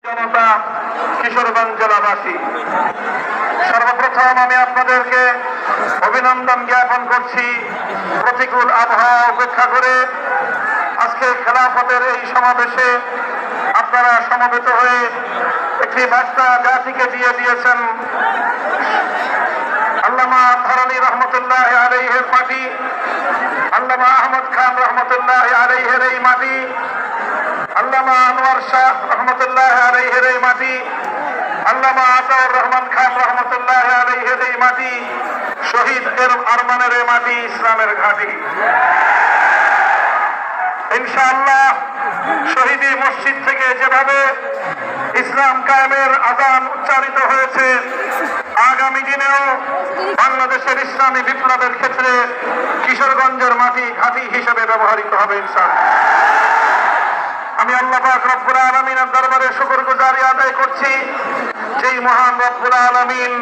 জনতা, কিশোরগঞ্জ জেলাবাসী, সর্বপ্রথম আমি আপনাদেরকে অভিনন্দন জ্ঞাপন করছি। প্রতিকূল আবহাওয়া উপেক্ষা করে আজকে খেলাফতের এই সমাবেশে আপনারা সমবেত হয়ে একটি বার্তা জাতিকে দিয়ে দিয়েছেন। আল্লামা ধরনী রহমতুল্লাহ আলাইহির মাটি, আল্লামা আহমদ খান রহমতুল্লাহ আলাইহির এই মাটি, আল্লামা আনোয়ার শাহ রহমতুল্লাহ আলাইহির এই মাটি, আল্লামা আতাউর রহমান খান রহমতুল্লাহ আলাইহির এই মাটি, শহীদ আরমানের এই মাটি ইসলামের ঘাঁটি। ইনশাআল্লাহ শহীদি মসজিদ থেকে যেভাবে ইসলাম কায়েমের আযান উচ্চারিত হয়েছে, আগামী দিনেও বাংলাদেশের ইসলামী বিপ্লবের ক্ষেত্রে কিশোরগঞ্জের মাটি ঘাঁটি হিসেবে ব্যবহৃত হবে ইনশাআল্লাহ। আমি আল্লাহ পাক রব্বুল আলামিনের দরবারে শুকরগুজারি আদায় করছি, যেই মহান রব্বুল আলামিন